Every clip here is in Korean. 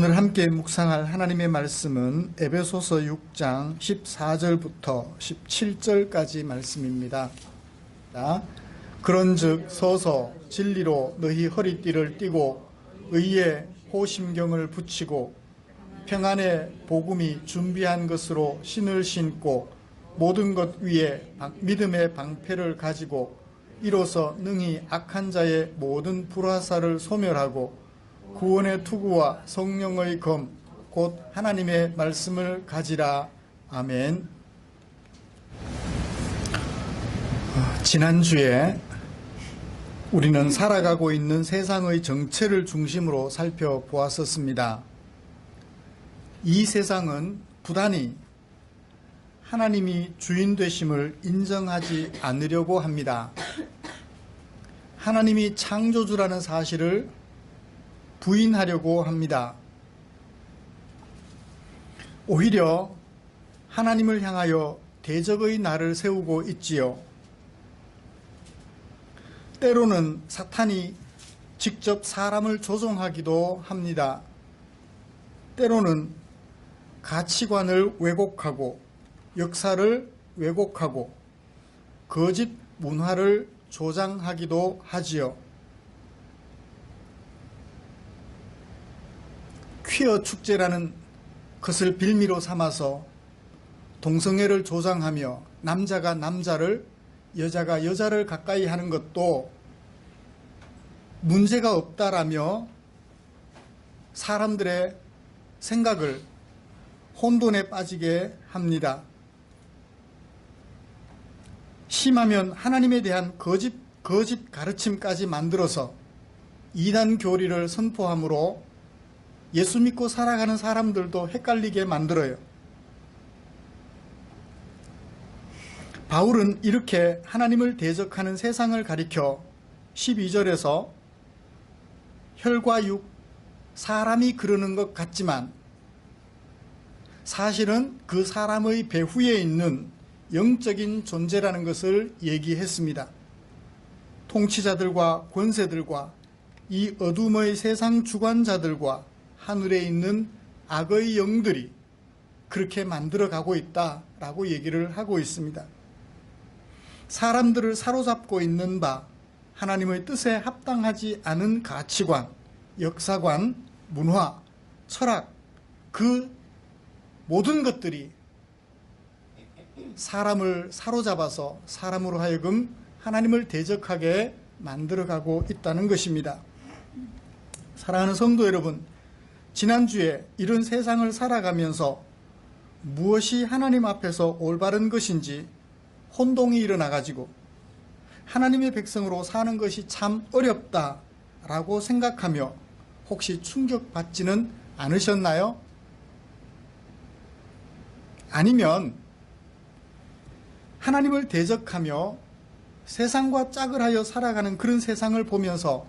오늘 함께 묵상할 하나님의 말씀은 에베소서 6장 14절부터 17절까지 말씀입니다. 그런즉 서서 진리로 너희 허리띠를 띠고 의의 호심경을 붙이고 평안의 복음이 준비한 것으로 신을 신고 모든 것 위에 믿음의 방패를 가지고 이로써 능히 악한 자의 모든 불화살을 소멸하고 구원의 투구와 성령의 검 곧 하나님의 말씀을 가지라. 아멘. 지난주에 우리는 살아가고 있는 세상의 정체를 중심으로 살펴보았었습니다. 이 세상은 부단히 하나님이 주인 되심을 인정하지 않으려고 합니다. 하나님이 창조주라는 사실을 부인하려고 합니다. 오히려 하나님을 향하여 대적의 날을 세우고 있지요. 때로는 사탄이 직접 사람을 조종하기도 합니다. 때로는 가치관을 왜곡하고 역사를 왜곡하고 거짓 문화를 조장하기도 하지요. 퀴어 축제라는 것을 빌미로 삼아서 동성애를 조장하며 남자가 남자를 여자가 여자를 가까이 하는 것도 문제가 없다라며 사람들의 생각을 혼돈에 빠지게 합니다. 심하면 하나님에 대한 거짓 가르침까지 만들어서 이단 교리를 선포함으로 예수 믿고 살아가는 사람들도 헷갈리게 만들어요. 바울은 이렇게 하나님을 대적하는 세상을 가리켜 12절에서 혈과 육, 사람이 그러는 것 같지만 사실은 그 사람의 배후에 있는 영적인 존재라는 것을 얘기했습니다. 통치자들과 권세들과 이 어둠의 세상 주관자들과 하늘에 있는 악의 영들이 그렇게 만들어가고 있다라고 얘기를 하고 있습니다. 사람들을 사로잡고 있는 바 하나님의 뜻에 합당하지 않은 가치관, 역사관, 문화, 철학, 그 모든 것들이 사람을 사로잡아서 사람으로 하여금 하나님을 대적하게 만들어가고 있다는 것입니다. 사랑하는 성도 여러분, 지난주에 이런 세상을 살아가면서 무엇이 하나님 앞에서 올바른 것인지 혼동이 일어나가지고 하나님의 백성으로 사는 것이 참 어렵다라고 생각하며 혹시 충격받지는 않으셨나요? 아니면 하나님을 대적하며 세상과 짝을 하여 살아가는 그런 세상을 보면서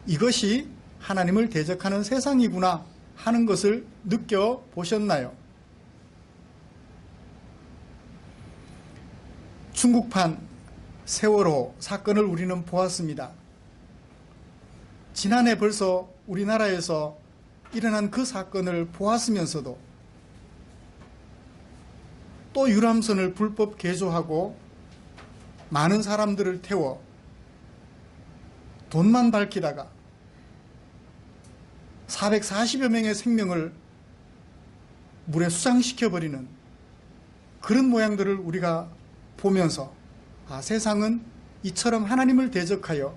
이것이 하나님을 대적하는 세상이구나 하는 것을 느껴보셨나요? 중국판 세월호 사건을 우리는 보았습니다. 지난해 벌써 우리나라에서 일어난 그 사건을 보았으면서도 또 유람선을 불법 개조하고 많은 사람들을 태워 돈만 밝히다가 440여 명의 생명을 물에 수장시켜버리는 그런 모양들을 우리가 보면서 세상은 이처럼 하나님을 대적하여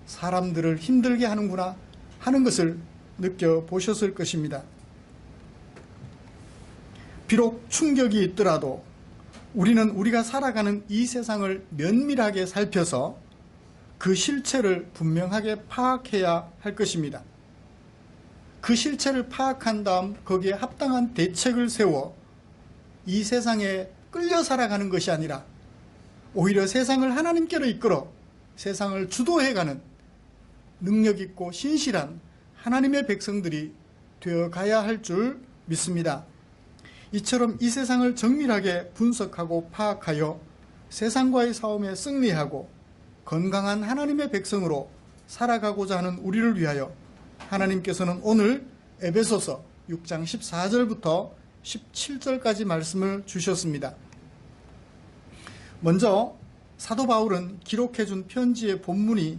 사람들을 힘들게 하는구나 하는 것을 느껴보셨을 것입니다. 비록 충격이 있더라도 우리는 우리가 살아가는 이 세상을 면밀하게 살펴서 그 실체를 분명하게 파악해야 할 것입니다. 그 실체를 파악한 다음 거기에 합당한 대책을 세워 이 세상에 끌려 살아가는 것이 아니라 오히려 세상을 하나님께로 이끌어 세상을 주도해가는 능력있고 신실한 하나님의 백성들이 되어가야 할 줄 믿습니다. 이처럼 이 세상을 정밀하게 분석하고 파악하여 세상과의 싸움에 승리하고 건강한 하나님의 백성으로 살아가고자 하는 우리를 위하여 하나님께서는 오늘 에베소서 6장 14절부터 17절까지 말씀을 주셨습니다. 먼저 사도 바울은 기록해준 편지의 본문이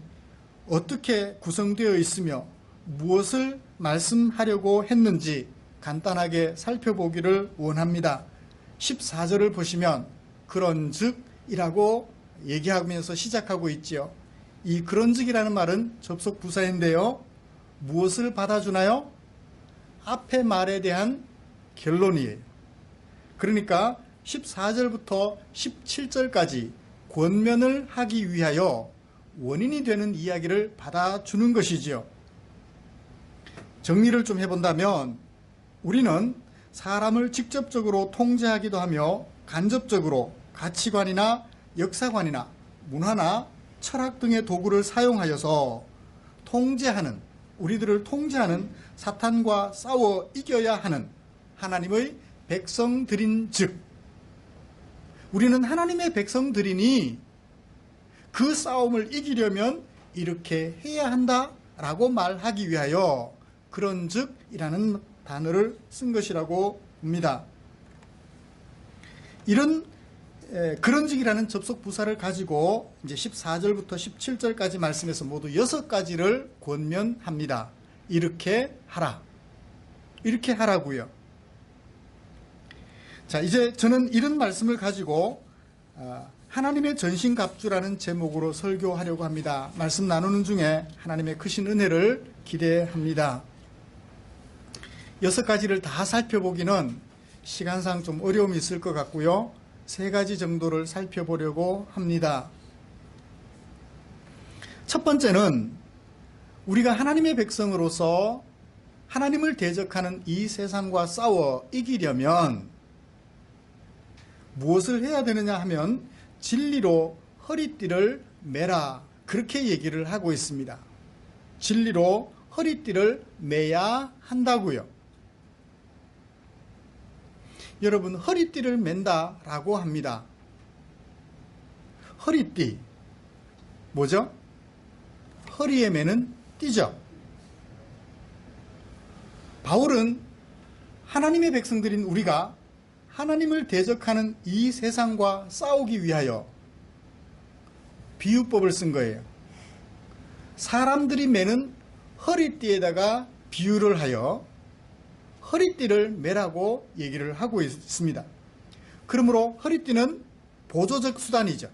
어떻게 구성되어 있으며 무엇을 말씀하려고 했는지 간단하게 살펴보기를 원합니다. 14절을 보시면 그런즉이라고 얘기하면서 시작하고 있지요. 이 그런즉이라는 말은 접속 부사인데요. 무엇을 받아주나요? 앞의 말에 대한 결론이에요. 그러니까 14절부터 17절까지 권면을 하기 위하여 원인이 되는 이야기를 받아주는 것이지요. 정리를 좀 해본다면 우리는 사람을 직접적으로 통제하기도 하며 간접적으로 가치관이나 역사관이나 문화나 철학 등의 도구를 사용하여서 우리들을 통제하는 사탄과 싸워 이겨야 하는 하나님의 백성들인 즉, 우리는 하나님의 백성들이니 그 싸움을 이기려면 이렇게 해야 한다라고 말하기 위하여 그런즉이라는 단어를 쓴 것이라고 봅니다. 이런 그런즉이라는 접속 부사를 가지고 이제 14절부터 17절까지 말씀에서 모두 6가지를 권면합니다. 이렇게 하라. 이렇게 하라고요. 자, 이제 저는 이런 말씀을 가지고 하나님의 전신갑주라는 제목으로 설교하려고 합니다. 말씀 나누는 중에 하나님의 크신 은혜를 기대합니다. 6가지를 다 살펴보기는 시간상 좀 어려움이 있을 것 같고요. 3가지 정도를 살펴보려고 합니다. 첫 번째는 우리가 하나님의 백성으로서 하나님을 대적하는 이 세상과 싸워 이기려면 무엇을 해야 되느냐 하면 진리로 허리띠를 매라, 그렇게 얘기를 하고 있습니다. 진리로 허리띠를 매야 한다고요. 여러분, 허리띠를 맨다라고 합니다. 허리띠 뭐죠? 허리에 매는 띠죠. 바울은 하나님의 백성들인 우리가 하나님을 대적하는 이 세상과 싸우기 위하여 비유법을 쓴 거예요. 사람들이 매는 허리띠에다가 비유를 하여 허리띠를 매라고 얘기를 하고 있습니다. 그러므로 허리띠는 보조적 수단이죠.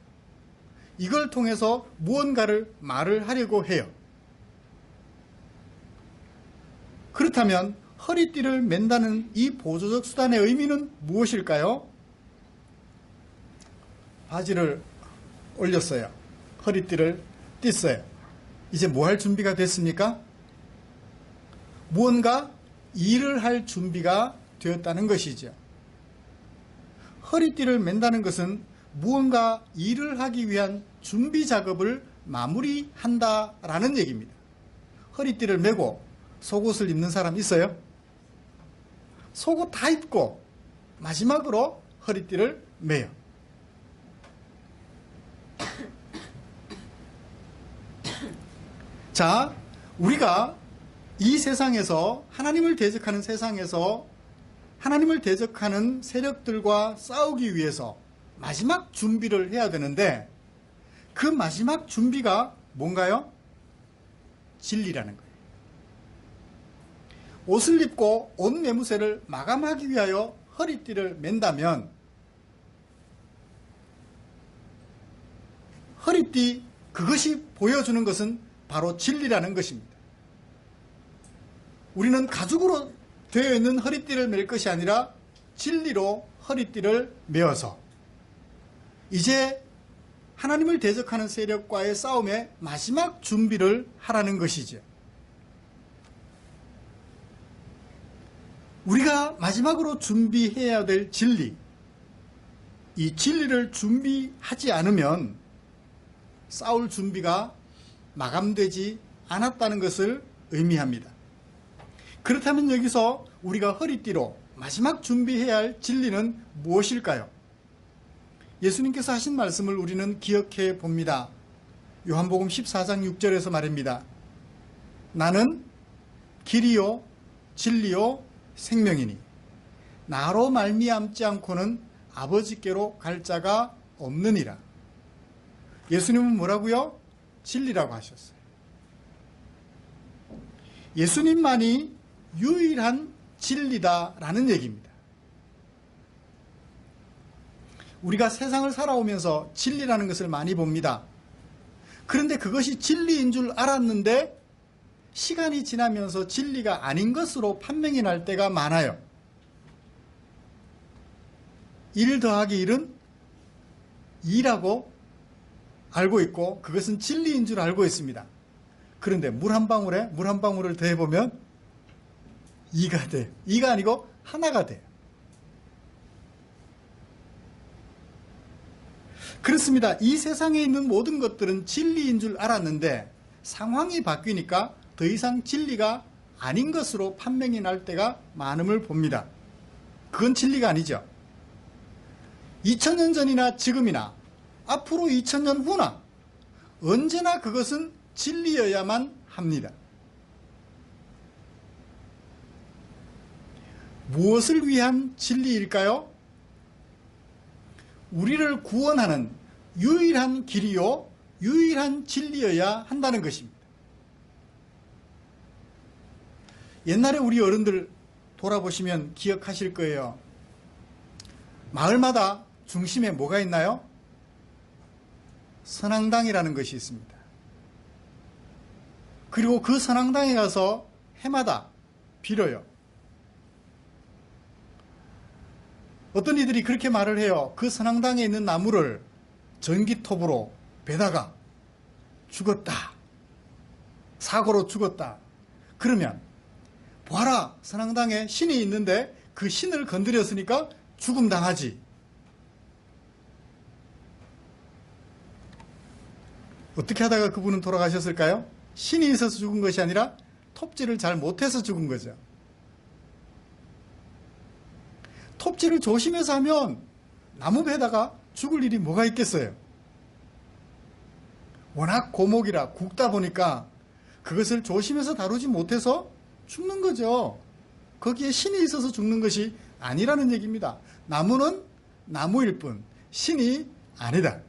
이걸 통해서 무언가를 말을 하려고 해요. 그렇다면 허리띠를 맨다는 이 보조적 수단의 의미는 무엇일까요? 바지를 올렸어요. 허리띠를 띠어요. 이제 뭐 할 준비가 됐습니까? 무언가 일을 할 준비가 되었다는 것이죠. 허리띠를 맨다는 것은 무언가 일을 하기 위한 준비 작업을 마무리한다라는 얘기입니다. 허리띠를 메고 속옷을 입는 사람 있어요? 속옷 다 입고 마지막으로 허리띠를 매요. 자, 우리가 이 세상에서 하나님을 대적하는 세상에서 하나님을 대적하는 세력들과 싸우기 위해서 마지막 준비를 해야 되는데 그 마지막 준비가 뭔가요? 진리라는 거예요. 옷을 입고 옷 매무새를 마감하기 위하여 허리띠를 맨다면 허리띠 그것이 보여주는 것은 바로 진리라는 것입니다. 우리는 가죽으로 되어 있는 허리띠를 맬 것이 아니라 진리로 허리띠를 메어서 이제 하나님을 대적하는 세력과의 싸움의 마지막 준비를 하라는 것이죠. 우리가 마지막으로 준비해야 될 진리, 이 진리를 준비하지 않으면 싸울 준비가 마감되지 않았다는 것을 의미합니다. 그렇다면 여기서 우리가 허리띠로 마지막 준비해야 할 진리는 무엇일까요? 예수님께서 하신 말씀을 우리는 기억해 봅니다. 요한복음 14장 6절에서 말입니다. 나는 길이요 진리요 생명이니 나로 말미암지 않고는 아버지께로 갈 자가 없느니라. 예수님은 뭐라고요? 진리라고 하셨어요. 예수님만이 유일한 진리다라는 얘기입니다. 우리가 세상을 살아오면서 진리라는 것을 많이 봅니다. 그런데 그것이 진리인 줄 알았는데 시간이 지나면서 진리가 아닌 것으로 판명이 날 때가 많아요. 1 더하기 1은 2라고 알고 있고 그것은 진리인 줄 알고 있습니다. 그런데 물 한 방울에 물 한 방울을 더해보면 2가 돼요. 2가 아니고 하나가 돼요. 그렇습니다. 이 세상에 있는 모든 것들은 진리인 줄 알았는데 상황이 바뀌니까 더 이상 진리가 아닌 것으로 판명이 날 때가 많음을 봅니다. 그건 진리가 아니죠. 2000년 전이나 지금이나 앞으로 2000년 후나 언제나 그것은 진리여야만 합니다. 무엇을 위한 진리일까요? 우리를 구원하는 유일한 길이요, 유일한 진리여야 한다는 것입니다. 옛날에 우리 어른들 돌아보시면 기억하실 거예요. 마을마다 중심에 뭐가 있나요? 선앙당이라는 것이 있습니다. 그리고 그 선앙당에 가서 해마다 빌어요. 어떤 이들이 그렇게 말을 해요. 그 선앙당에 있는 나무를 전기톱으로 베다가 죽었다. 사고로 죽었다. 그러면 봐라, 선앙당에 신이 있는데 그 신을 건드렸으니까 죽음 당하지. 어떻게 하다가 그분은 돌아가셨을까요? 신이 있어서 죽은 것이 아니라 톱질을 잘 못해서 죽은 거죠. 톱질을 조심해서 하면 나무 베다가 죽을 일이 뭐가 있겠어요? 워낙 고목이라 굵다 보니까 그것을 조심해서 다루지 못해서 죽는 거죠. 거기에 신이 있어서 죽는 것이 아니라는 얘기입니다. 나무는 나무일 뿐 신이 아니다.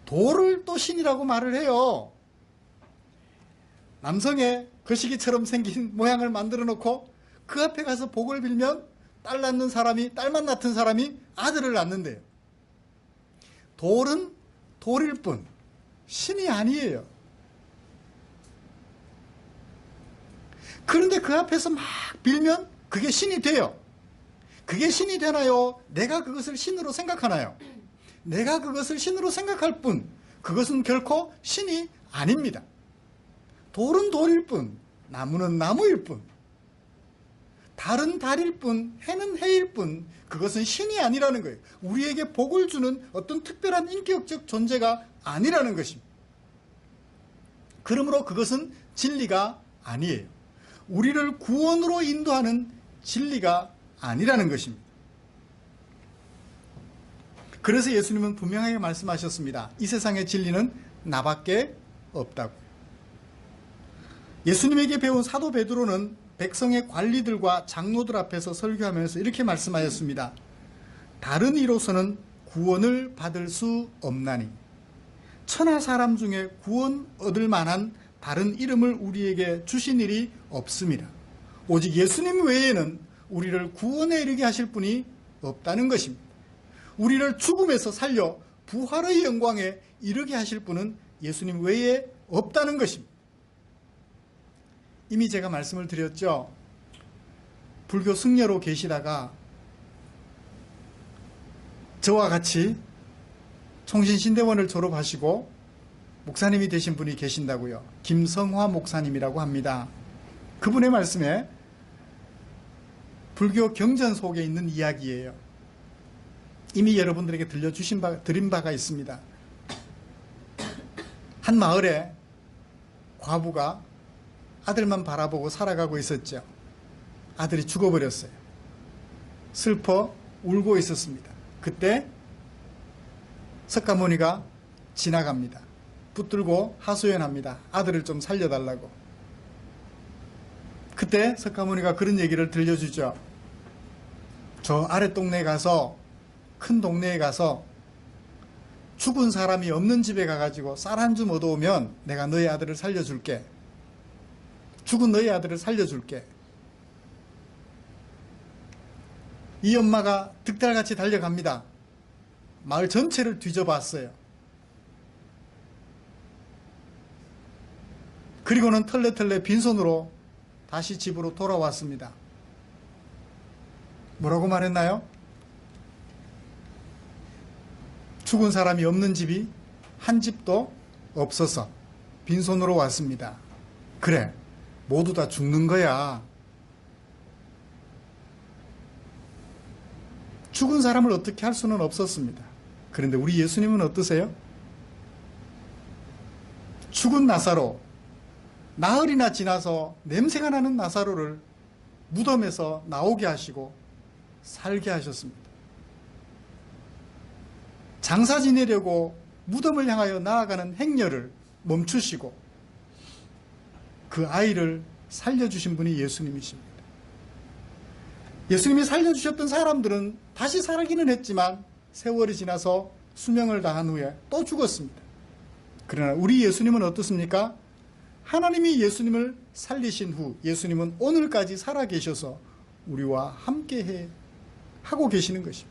돌을 또 신이라고 말을 해요. 남성의 거시기처럼 생긴 모양을 만들어 놓고 그 앞에 가서 복을 빌면 딸만 낳던 사람이 아들을 낳는데요. 돌은 돌일 뿐 신이 아니에요. 그런데 그 앞에서 막 빌면 그게 신이 돼요. 그게 신이 되나요? 내가 그것을 신으로 생각하나요? 내가 그것을 신으로 생각할 뿐 그것은 결코 신이 아닙니다. 돌은 돌일 뿐 나무는 나무일 뿐 달은 달일 뿐 해는 해일 뿐 그것은 신이 아니라는 거예요. 우리에게 복을 주는 어떤 특별한 인격적 존재가 아니라는 것입니다. 그러므로 그것은 진리가 아니에요. 우리를 구원으로 인도하는 진리가 아니라는 것입니다. 그래서 예수님은 분명하게 말씀하셨습니다. 이 세상의 진리는 나밖에 없다고. 예수님에게 배운 사도 베드로는 백성의 관리들과 장로들 앞에서 설교하면서 이렇게 말씀하였습니다. 다른 이로서는 구원을 받을 수 없나니 천하 사람 중에 구원 얻을 만한 다른 이름을 우리에게 주신 일이 없습니다. 오직 예수님 외에는 우리를 구원에 이르게 하실 분이 없다는 것입니다. 우리를 죽음에서 살려 부활의 영광에 이르게 하실 분은 예수님 외에 없다는 것입니다. 이미 제가 말씀을 드렸죠. 불교 승려로 계시다가 저와 같이 총신신대원을 졸업하시고 목사님이 되신 분이 계신다고요. 김성화 목사님이라고 합니다. 그분의 말씀에 불교 경전 속에 있는 이야기예요. 이미 여러분들에게 드린 바가 있습니다. 한 마을에 과부가 아들만 바라보고 살아가고 있었죠. 아들이 죽어버렸어요. 슬퍼 울고 있었습니다. 그때 석가모니가 지나갑니다. 붙들고 하소연합니다. 아들을 좀 살려달라고. 그때 그때 석가모니가 그런 얘기를 들려주죠. 저 아래 동네에 가서, 큰 동네에 가서 죽은 사람이 없는 집에 가가지고 쌀 한 줌 얻어오면 내가 너희 아들을 살려줄게. 죽은 너희 아들을 살려줄게. 이 엄마가 득달같이 달려갑니다. 마을 전체를 뒤져봤어요. 그리고는 털레털레 빈손으로 다시 집으로 돌아왔습니다. 뭐라고 말했나요? 죽은 사람이 없는 집이 한 집도 없어서 빈손으로 왔습니다. 그래, 모두 다 죽는 거야. 죽은 사람을 어떻게 할 수는 없었습니다. 그런데 우리 예수님은 어떠세요? 죽은 나사로, 나흘이나 지나서 냄새가 나는 나사로를 무덤에서 나오게 하시고 살게 하셨습니다. 장사 지내려고 무덤을 향하여 나아가는 행렬을 멈추시고 그 아이를 살려주신 분이 예수님이십니다. 예수님이 살려주셨던 사람들은 다시 살기는 했지만 세월이 지나서 수명을 다한 후에 또 죽었습니다. 그러나 우리 예수님은 어떻습니까? 하나님이 예수님을 살리신 후 예수님은 오늘까지 살아계셔서 우리와 함께 하고 계시는 것입니다.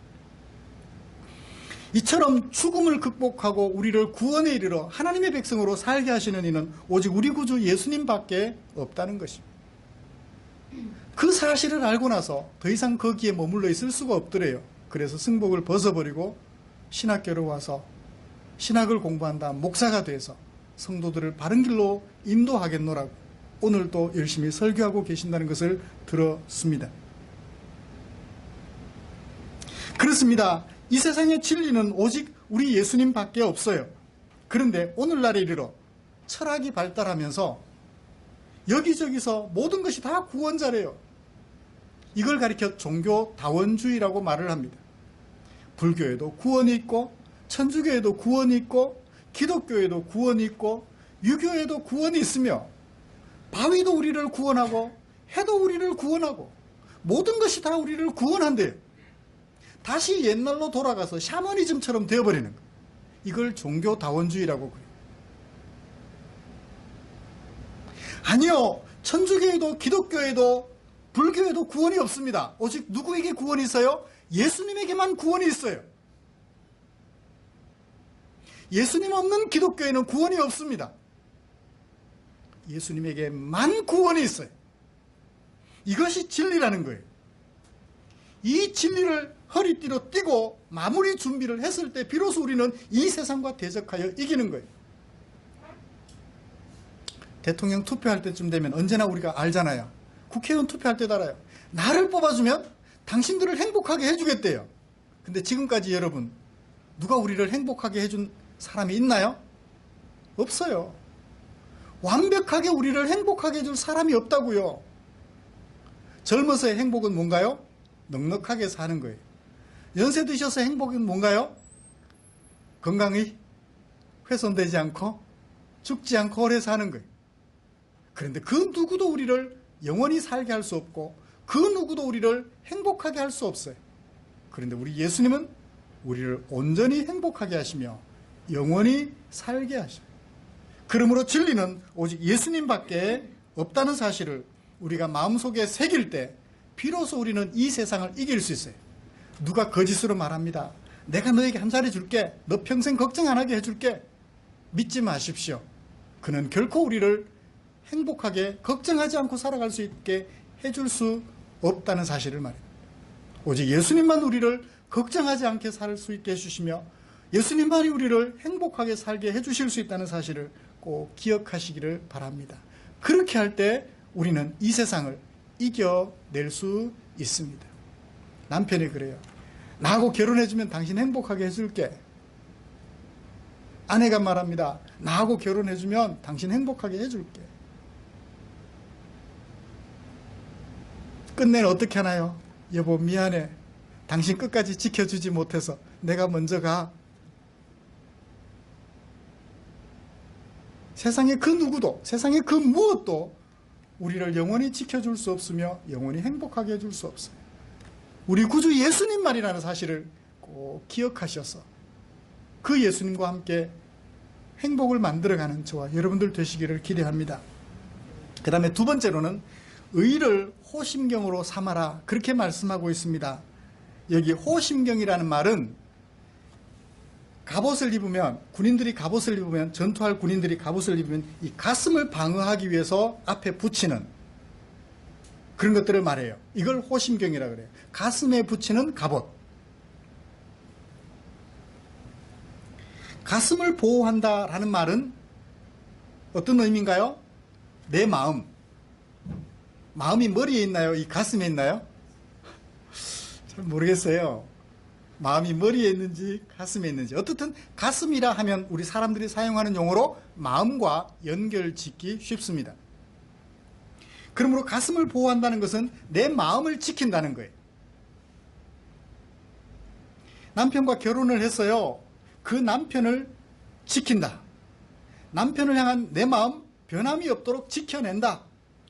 이처럼 죽음을 극복하고 우리를 구원에 이르러 하나님의 백성으로 살게 하시는 이는 오직 우리 구주 예수님밖에 없다는 것입니다. 그 사실을 알고 나서 더 이상 거기에 머물러 있을 수가 없더래요. 그래서 승복을 벗어버리고 신학교로 와서 신학을 공부한 다음 목사가 돼서 성도들을 바른 길로 인도하겠노라고 오늘도 열심히 설교하고 계신다는 것을 들었습니다. 그렇습니다. 이 세상의 진리는 오직 우리 예수님밖에 없어요. 그런데 오늘날에 이르러 철학이 발달하면서 여기저기서 모든 것이 다 구원자래요. 이걸 가리켜 종교다원주의라고 말을 합니다. 불교에도 구원이 있고 천주교에도 구원이 있고 기독교에도 구원이 있고 유교에도 구원이 있으며 바위도 우리를 구원하고 해도 우리를 구원하고 모든 것이 다 우리를 구원한대요. 다시 옛날로 돌아가서 샤머니즘처럼 되어버리는 거예요. 이걸 종교다원주의라고 그래요. 아니요. 천주교에도 기독교에도 불교에도 구원이 없습니다. 오직 누구에게 구원이 있어요? 예수님에게만 구원이 있어요. 예수님 없는 기독교에는 구원이 없습니다. 예수님에게만 구원이 있어요. 이것이 진리라는 거예요. 이 진리를 허리띠로 띠고 마무리 준비를 했을 때 비로소 우리는 이 세상과 대적하여 이기는 거예요. 대통령 투표할 때쯤 되면 언제나 우리가 알잖아요. 국회의원 투표할 때도 알아요. 나를 뽑아주면 당신들을 행복하게 해주겠대요. 근데 지금까지 여러분 누가 우리를 행복하게 해준 사람이 있나요? 없어요. 완벽하게 우리를 행복하게 해줄 사람이 없다고요. 젊어서의 행복은 뭔가요? 넉넉하게 사는 거예요. 연세 드셔서 행복은 뭔가요? 건강이 훼손되지 않고 죽지 않고 오래 사는 거예요. 그런데 그 누구도 우리를 영원히 살게 할 수 없고 그 누구도 우리를 행복하게 할 수 없어요. 그런데 우리 예수님은 우리를 온전히 행복하게 하시며 영원히 살게 하셔요. 그러므로 진리는 오직 예수님밖에 없다는 사실을 우리가 마음속에 새길 때 비로소 우리는 이 세상을 이길 수 있어요. 누가 거짓으로 말합니다. 내가 너에게 한 자리 줄게. 너 평생 걱정 안 하게 해줄게. 믿지 마십시오. 그는 결코 우리를 행복하게 걱정하지 않고 살아갈 수 있게 해줄 수 없다는 사실을 말합니다. 오직 예수님만 우리를 걱정하지 않게 살 수 있게 해주시며 예수님만이 우리를 행복하게 살게 해주실 수 있다는 사실을 꼭 기억하시기를 바랍니다. 그렇게 할 때 우리는 이 세상을 이겨낼 수 있습니다. 남편이 그래요. 나하고 결혼해주면 당신 행복하게 해줄게. 아내가 말합니다. 나하고 결혼해주면 당신 행복하게 해줄게. 끝내는 어떻게 하나요? 여보 미안해. 당신 끝까지 지켜주지 못해서 내가 먼저 가. 세상의 그 누구도, 세상의 그 무엇도 우리를 영원히 지켜줄 수 없으며 영원히 행복하게 해줄 수 없어요. 우리 구주 예수님만이라는 사실을 꼭 기억하셔서 그 예수님과 함께 행복을 만들어가는 저와 여러분들 되시기를 기대합니다. 그 다음에 두 번째로는 의를 호심경으로 삼아라, 그렇게 말씀하고 있습니다. 여기 호심경이라는 말은 갑옷을 입으면, 군인들이 갑옷을 입으면, 전투할 군인들이 갑옷을 입으면 이 가슴을 방어하기 위해서 앞에 붙이는 그런 것들을 말해요. 이걸 호심경이라 그래요. 가슴에 붙이는 갑옷. 가슴을 보호한다라는 말은 어떤 의미인가요? 내 마음. 마음이 머리에 있나요? 이 가슴에 있나요? 잘 모르겠어요. 마음이 머리에 있는지 가슴에 있는지. 어떻든 가슴이라 하면 우리 사람들이 사용하는 용어로 마음과 연결짓기 쉽습니다. 그러므로 가슴을 보호한다는 것은 내 마음을 지킨다는 거예요. 남편과 결혼을 했어요. 그 남편을 지킨다. 남편을 향한 내 마음 변함이 없도록 지켜낸다.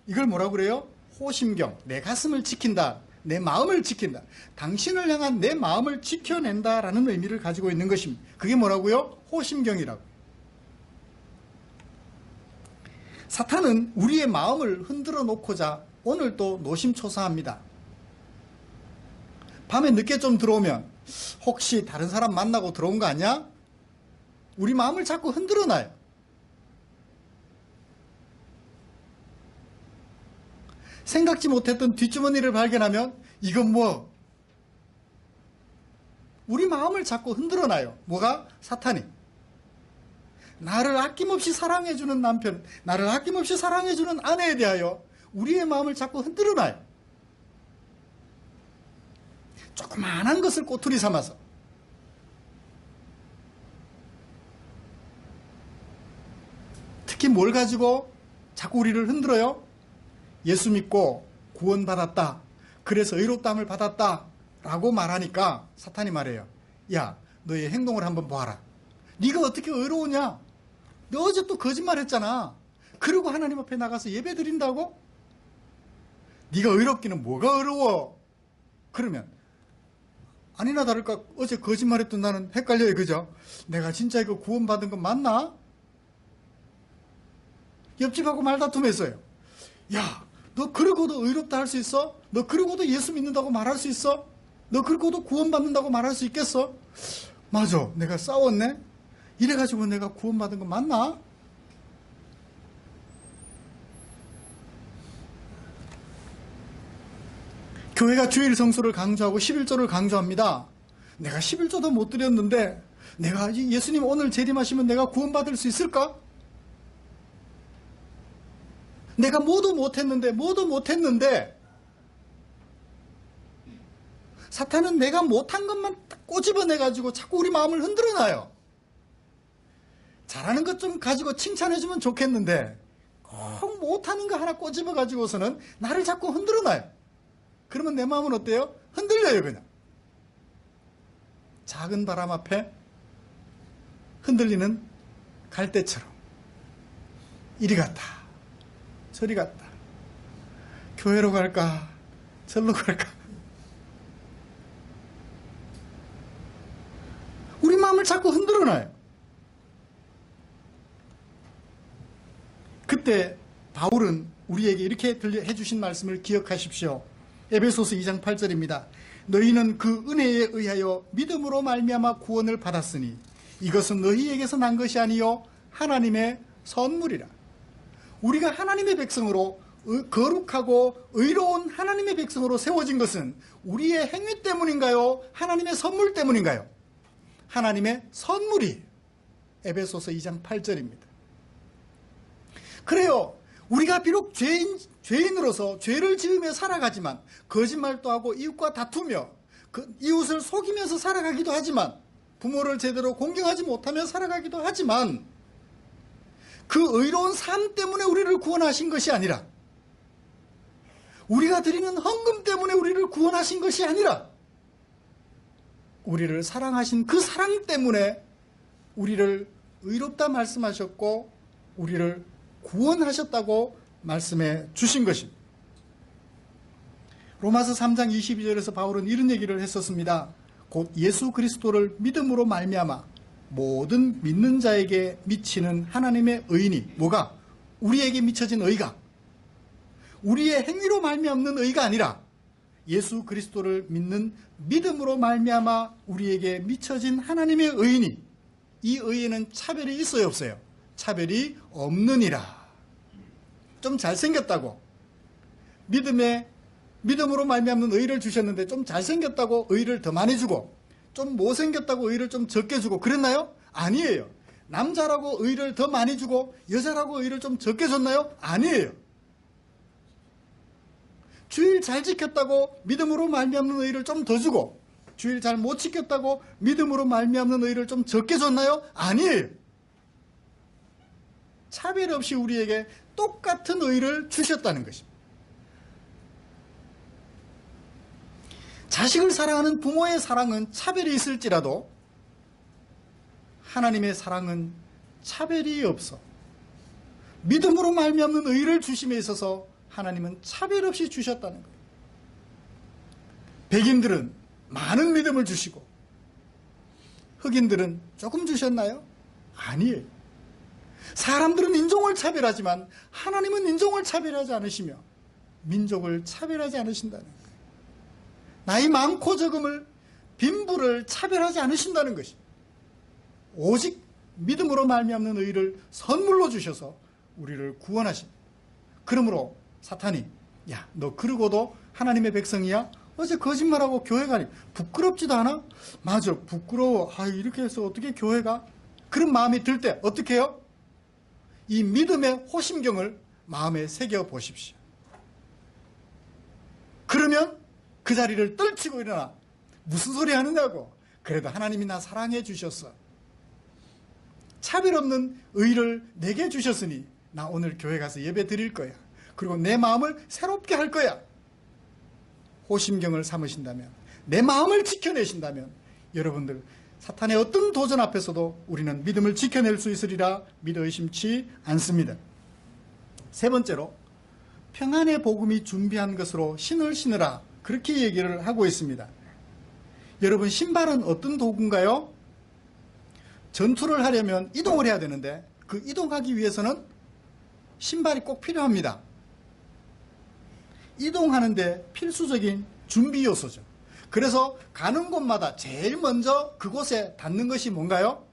이걸 뭐라고 그래요? 호심경. 내 가슴을 지킨다. 내 마음을 지킨다. 당신을 향한 내 마음을 지켜낸다라는 의미를 가지고 있는 것입니다. 그게 뭐라고요? 호심경이라고. 사탄은 우리의 마음을 흔들어 놓고자 오늘도 노심초사합니다. 밤에 늦게 좀 들어오면 혹시 다른 사람 만나고 들어온 거 아니야? 우리 마음을 자꾸 흔들어 놔요. 생각지 못했던 뒷주머니를 발견하면 이건 뭐? 우리 마음을 자꾸 흔들어 놔요. 뭐가? 사탄이. 나를 아낌없이 사랑해주는 남편, 나를 아낌없이 사랑해주는 아내에 대하여 우리의 마음을 자꾸 흔들어 놔요. 조그마한 것을 꼬투리 삼아서. 특히 뭘 가지고 자꾸 우리를 흔들어요? 예수 믿고 구원받았다. 그래서 의롭다함을 받았다. 라고 말하니까 사탄이 말해요. 야, 너의 행동을 한번 봐라. 네가 어떻게 의로우냐? 너 어제 또 거짓말했잖아. 그리고 하나님 앞에 나가서 예배 드린다고? 네가 의롭기는 뭐가 의로워? 그러면 아니나 다를까 어제 거짓말했던 나는 헷갈려요. 그죠? 내가 진짜 이거 구원받은 거 맞나? 옆집하고 말다툼했어요. 야, 너 그러고도 의롭다 할 수 있어? 너 그러고도 예수 믿는다고 말할 수 있어? 너 그러고도 구원받는다고 말할 수 있겠어? 맞아, 내가 싸웠네? 이래가지고 내가 구원받은 거 맞나? 교회가 주일 성수를 강조하고 11조를 강조합니다. 내가 11조도 못 드렸는데 내가 예수님 오늘 재림하시면 내가 구원받을 수 있을까? 내가 뭐도 못했는데 사탄은 내가 못한 것만 꼬집어내가지고 자꾸 우리 마음을 흔들어놔요. 잘하는 것 좀 가지고 칭찬해주면 좋겠는데 꼭 못하는 거 하나 꼬집어가지고서는 나를 자꾸 흔들어놔요. 그러면 내 마음은 어때요? 흔들려요. 그냥 작은 바람 앞에 흔들리는 갈대처럼 이리 갔다 저리 갔다 교회로 갈까 절로 갈까. 우리 마음을 자꾸 흔들어놔요. 그때 바울은 우리에게 이렇게 해주신 말씀을 기억하십시오. 에베소서 2장 8절입니다. 너희는 그 은혜에 의하여 믿음으로 말미암아 구원을 받았으니 이것은 너희에게서 난 것이 아니요 하나님의 선물이라. 우리가 하나님의 백성으로 거룩하고 의로운 하나님의 백성으로 세워진 것은 우리의 행위 때문인가요? 하나님의 선물 때문인가요? 하나님의 선물이. 에베소서 2장 8절입니다. 그래요. 우리가 비록 죄인으로서 죄를 지으며 살아가지만 거짓말도 하고 이웃과 다투며 이웃을 속이면서 살아가기도 하지만 부모를 제대로 공경하지 못하며 살아가기도 하지만 그 의로운 삶 때문에 우리를 구원하신 것이 아니라 우리가 드리는 헌금 때문에 우리를 구원하신 것이 아니라 우리를 사랑하신 그 사랑 때문에 우리를 의롭다 말씀하셨고 우리를 구원하셨다고 말씀해 주신 것입니다. 로마서 3장 22절에서 바울은 이런 얘기를 했었습니다. 곧 예수 그리스도를 믿음으로 말미암아 모든 믿는 자에게 미치는 하나님의 의인이 뭐가? 우리에게 미쳐진 의가 우리의 행위로 말미암는 의가 아니라 예수 그리스도를 믿는 믿음으로 말미암아 우리에게 미쳐진 하나님의 의인이 이 의에는 차별이 있어요 없어요? 차별이 없느니라. 좀 잘생겼다고 믿음으로 말미암는 의를 주셨는데 좀 잘생겼다고 의를 더 많이 주고 좀 못생겼다고 의를 좀 적게 주고 그랬나요? 아니에요. 남자라고 의를 더 많이 주고 여자라고 의를 좀 적게 줬나요? 아니에요. 주일 잘 지켰다고 믿음으로 말미암는 의를 좀 더 주고 주일 잘 못 지켰다고 믿음으로 말미암는 의를 좀 적게 줬나요? 아니에요. 차별 없이 우리에게 똑같은 의를 주셨다는 것입니다. 자식을 사랑하는 부모의 사랑은 차별이 있을지라도 하나님의 사랑은 차별이 없어. 믿음으로 말미암는 의를 주심에 있어서 하나님은 차별 없이 주셨다는 거예요. 백인들은 많은 믿음을 주시고 흑인들은 조금 주셨나요? 아니에요. 사람들은 인종을 차별하지만 하나님은 인종을 차별하지 않으시며 민족을 차별하지 않으신다는 거예요. 나이 많고 적음을 빈부를 차별하지 않으신다는 것입니다. 오직 믿음으로 말미암는 의를 선물로 주셔서 우리를 구원하십니다. 그러므로 사탄이 야, 너 그러고도 하나님의 백성이야? 어제 거짓말하고 교회 가니 부끄럽지도 않아? 맞아, 부끄러워. 이렇게 해서 어떻게 교회 가? 그런 마음이 들 때 어떻게 해요? 이 믿음의 호심경을 마음에 새겨 보십시오. 그러면 그 자리를 떨치고 일어나 무슨 소리 하느냐고. 그래도 하나님이 나 사랑해 주셨어. 차별 없는 의를 내게 주셨으니 나 오늘 교회 가서 예배 드릴 거야. 그리고 내 마음을 새롭게 할 거야. 호심경을 삼으신다면, 내 마음을 지켜내신다면 여러분들 사탄의 어떤 도전 앞에서도 우리는 믿음을 지켜낼 수 있으리라 믿어 의심치 않습니다. 세 번째로 평안의 복음이 준비한 것으로 신을 신으라, 그렇게 얘기를 하고 있습니다. 여러분, 신발은 어떤 도구인가요? 전투를 하려면 이동을 해야 되는데 그 이동하기 위해서는 신발이 꼭 필요합니다. 이동하는데 필수적인 준비 요소죠. 그래서 가는 곳마다 제일 먼저 그곳에 닿는 것이 뭔가요?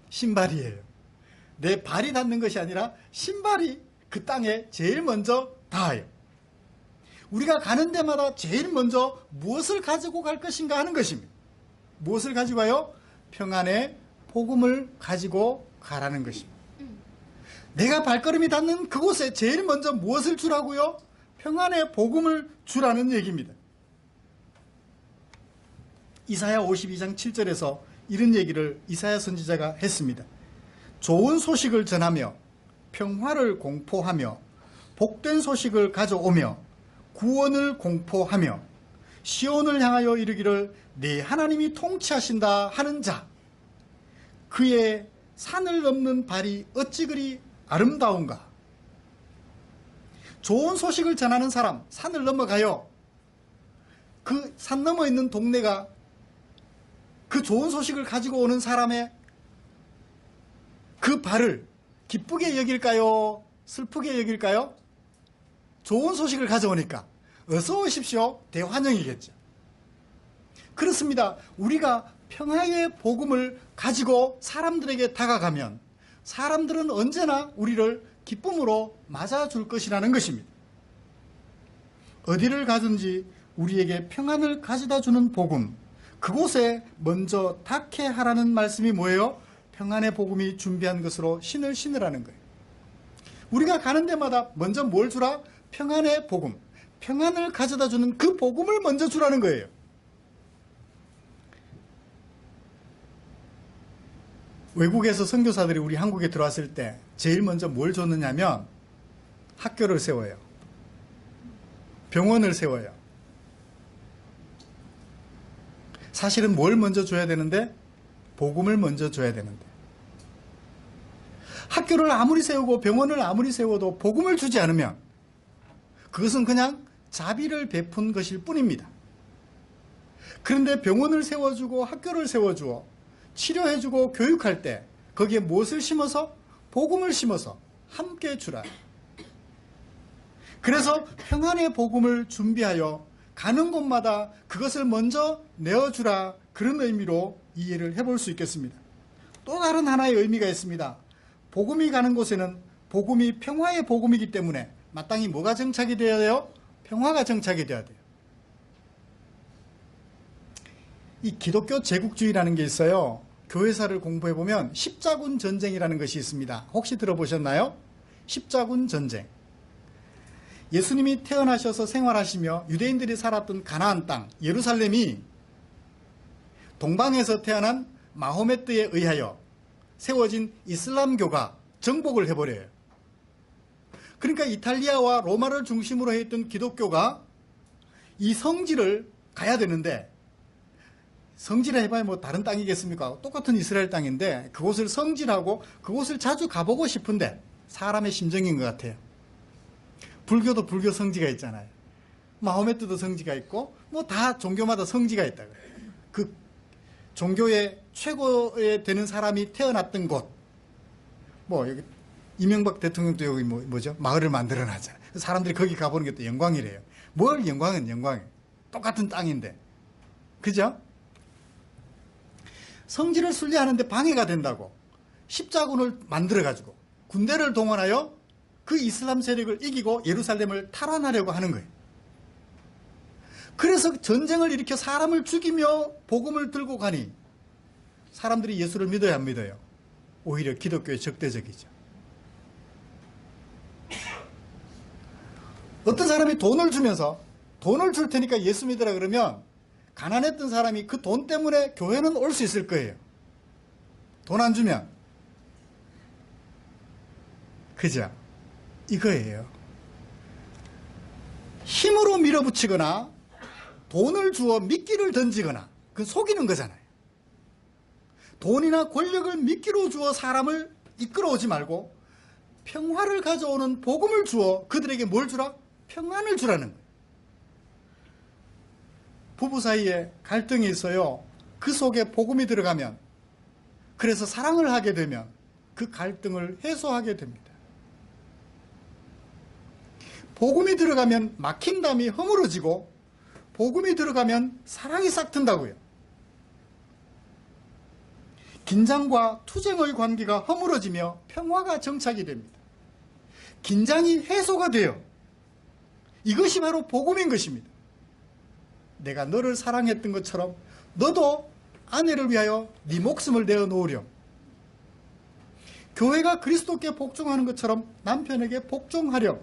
신발이에요. 내 발이 닿는 것이 아니라 신발이 그 땅에 제일 먼저 닿아요. 우리가 가는 데마다 제일 먼저 무엇을 가지고 갈 것인가 하는 것입니다. 무엇을 가지고 가요? 평안의 복음을 가지고 가라는 것입니다. 내가 발걸음이 닿는 그곳에 제일 먼저 무엇을 주라고요? 평안의 복음을 주라는 얘기입니다. 이사야 52장 7절에서 이런 얘기를 이사야 선지자가 했습니다. 좋은 소식을 전하며 평화를 공포하며 복된 소식을 가져오며 구원을 공포하며 시온을 향하여 이르기를 네 하나님이 통치하신다 하는 자, 그의 산을 넘는 발이 어찌 그리 아름다운가. 좋은 소식을 전하는 사람, 산을 넘어가요. 그 산 넘어 있는 동네가 그 좋은 소식을 가지고 오는 사람의 그 발을 기쁘게 여길까요? 슬프게 여길까요? 좋은 소식을 가져오니까 어서 오십시오, 대환영이겠죠. 그렇습니다. 우리가 평화의 복음을 가지고 사람들에게 다가가면 사람들은 언제나 우리를 기쁨으로 맞아줄 것이라는 것입니다. 어디를 가든지 우리에게 평안을 가져다 주는 복음, 그곳에 먼저 닿게 하라는 말씀이 뭐예요? 평안의 복음이 준비한 것으로 신을 신으라는 거예요. 우리가 가는 데마다 먼저 뭘 주라? 평안의 복음, 평안을 가져다 주는 그 복음을 먼저 주라는 거예요. 외국에서 선교사들이 우리 한국에 들어왔을 때 제일 먼저 뭘 줬느냐면 학교를 세워요. 병원을 세워요. 사실은 뭘 먼저 줘야 되는데? 복음을 먼저 줘야 되는데. 학교를 아무리 세우고 병원을 아무리 세워도 복음을 주지 않으면 그것은 그냥 자비를 베푼 것일 뿐입니다. 그런데 병원을 세워주고 학교를 세워주어 치료해주고 교육할 때 거기에 무엇을 심어서? 복음을 심어서 함께 주라. 그래서 평안의 복음을 준비하여 가는 곳마다 그것을 먼저 내어주라, 그런 의미로 이해를 해볼 수 있겠습니다. 또 다른 하나의 의미가 있습니다. 복음이 가는 곳에는 복음이 평화의 복음이기 때문에 마땅히 뭐가 정착이 되어야 돼요? 평화가 정착이 되어야 돼요. 이 기독교 제국주의라는 게 있어요. 교회사를 공부해보면 십자군 전쟁이라는 것이 있습니다. 혹시 들어보셨나요? 십자군 전쟁. 예수님이 태어나셔서 생활하시며 유대인들이 살았던 가나안 땅 예루살렘이 동방에서 태어난 마호메트에 의하여 세워진 이슬람교가 정복을 해버려요. 그러니까 이탈리아와 로마를 중심으로 했던 기독교가 이 성지를 가야 되는데, 성지라 해봐야 뭐 다른 땅이겠습니까? 똑같은 이스라엘 땅인데 그곳을 성지라고, 그곳을 자주 가보고 싶은데 사람의 심정인 것 같아요. 불교도 불교 성지가 있잖아요. 마호메트도 성지가 있고 뭐 다 종교마다 성지가 있다. 그 종교의 최고에 되는 사람이 태어났던 곳, 뭐 여기 이명박 대통령도 여기 뭐죠? 마을을 만들어 놨잖아요. 사람들이 거기 가보는 게 또 영광이래요. 뭘 영광은 영광이에요. 똑같은 땅인데. 그죠? 성지를 순례하는데 방해가 된다고 십자군을 만들어가지고 군대를 동원하여 그 이슬람 세력을 이기고 예루살렘을 탈환하려고 하는 거예요. 그래서 전쟁을 일으켜 사람을 죽이며 복음을 들고 가니 사람들이 예수를 믿어야 안 믿어요? 오히려 기독교에 적대적이죠. 어떤 사람이 돈을 주면서 돈을 줄 테니까 예수 믿으라 그러면 가난했던 사람이 그 돈 때문에 교회는 올 수 있을 거예요. 돈 안 주면. 그죠? 이거예요. 힘으로 밀어붙이거나 돈을 주어 미끼를 던지거나 그건 속이는 거잖아요. 돈이나 권력을 미끼로 주어 사람을 이끌어오지 말고 평화를 가져오는 복음을 주어 그들에게 뭘 주라? 평안을 주라는 거예요. 부부 사이에 갈등이 있어요. 그 속에 복음이 들어가면, 그래서 사랑을 하게 되면 그 갈등을 해소하게 됩니다. 복음이 들어가면 막힌 담이 허물어지고 복음이 들어가면 사랑이 싹 튼다고요. 긴장과 투쟁의 관계가 허물어지며 평화가 정착이 됩니다. 긴장이 해소가 돼요. 이것이 바로 복음인 것입니다. 내가 너를 사랑했던 것처럼 너도 아내를 위하여 네 목숨을 내어 놓으렴. 교회가 그리스도께 복종하는 것처럼 남편에게 복종하렴.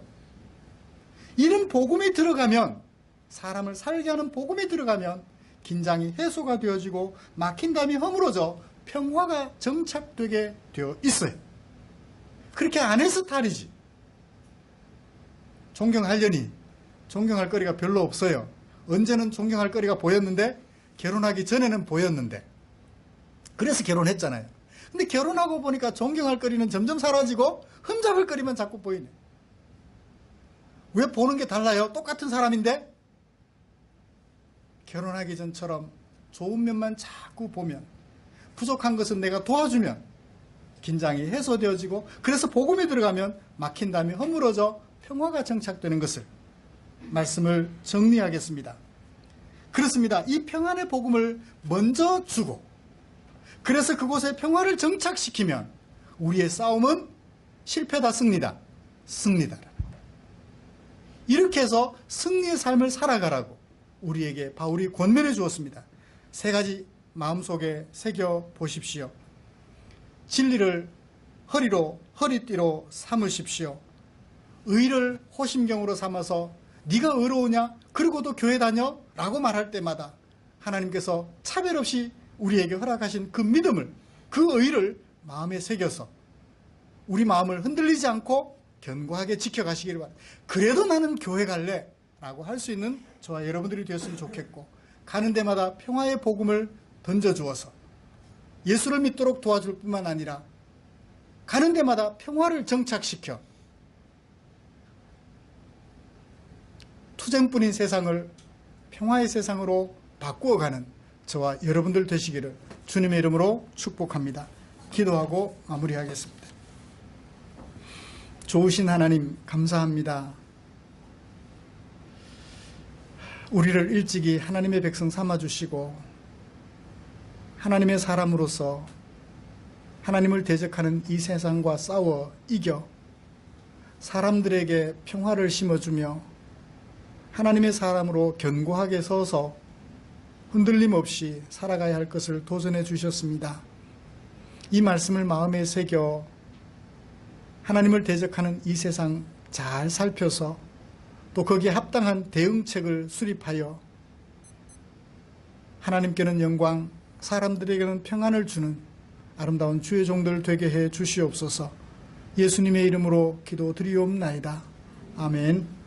이런 복음이 들어가면, 사람을 살게 하는 복음이 들어가면 긴장이 해소가 되어지고 막힌 담이 허물어져 평화가 정착되게 되어 있어요. 그렇게 안 해서 탈이지. 존경하려니 존경할 거리가 별로 없어요. 언제는 존경할 거리가 보였는데, 결혼하기 전에는 보였는데, 그래서 결혼했잖아요. 근데 결혼하고 보니까 존경할 거리는 점점 사라지고 흠잡을 거리만 자꾸 보이네. 왜 보는 게 달라요? 똑같은 사람인데? 결혼하기 전처럼 좋은 면만 자꾸 보면, 부족한 것은 내가 도와주면 긴장이 해소되어지고, 그래서 복음이 들어가면 막힌 담이 허물어져 평화가 정착되는 것을, 말씀을 정리하겠습니다. 그렇습니다. 이 평안의 복음을 먼저 주고, 그래서 그곳에 평화를 정착시키면 우리의 싸움은 실패다, 승리다, 승리다. 이렇게 해서 승리의 삶을 살아가라고 우리에게 바울이 권면해 주었습니다. 세 가지 마음속에 새겨 보십시오. 진리를 허리띠로 삼으십시오. 의를 호심경으로 삼아서 네가 의로우냐? 그러고도 교회 다녀? 라고 말할 때마다 하나님께서 차별 없이 우리에게 허락하신 그 믿음을, 그 의를 마음에 새겨서 우리 마음을 흔들리지 않고 견고하게 지켜가시기를 바랍니다. 그래도 나는 교회 갈래 라고 할 수 있는 저와 여러분들이 되었으면 좋겠고, 가는 데마다 평화의 복음을 던져주어서 예수를 믿도록 도와줄 뿐만 아니라 가는 데마다 평화를 정착시켜 투쟁뿐인 세상을 평화의 세상으로 바꾸어가는 저와 여러분들 되시기를 주님의 이름으로 축복합니다. 기도하고 마무리하겠습니다. 좋으신 하나님 감사합니다. 우리를 일찍이 하나님의 백성 삼아주시고 하나님의 사람으로서 하나님을 대적하는 이 세상과 싸워 이겨 사람들에게 평화를 심어주며 하나님의 사람으로 견고하게 서서 흔들림 없이 살아가야 할 것을 도전해 주셨습니다. 이 말씀을 마음에 새겨 하나님을 대적하는 이 세상 잘 살펴서 또 거기에 합당한 대응책을 수립하여 하나님께는 영광, 사람들에게는 평안을 주는 아름다운 주의 종들 되게 해 주시옵소서. 예수님의 이름으로 기도드리옵나이다. 아멘.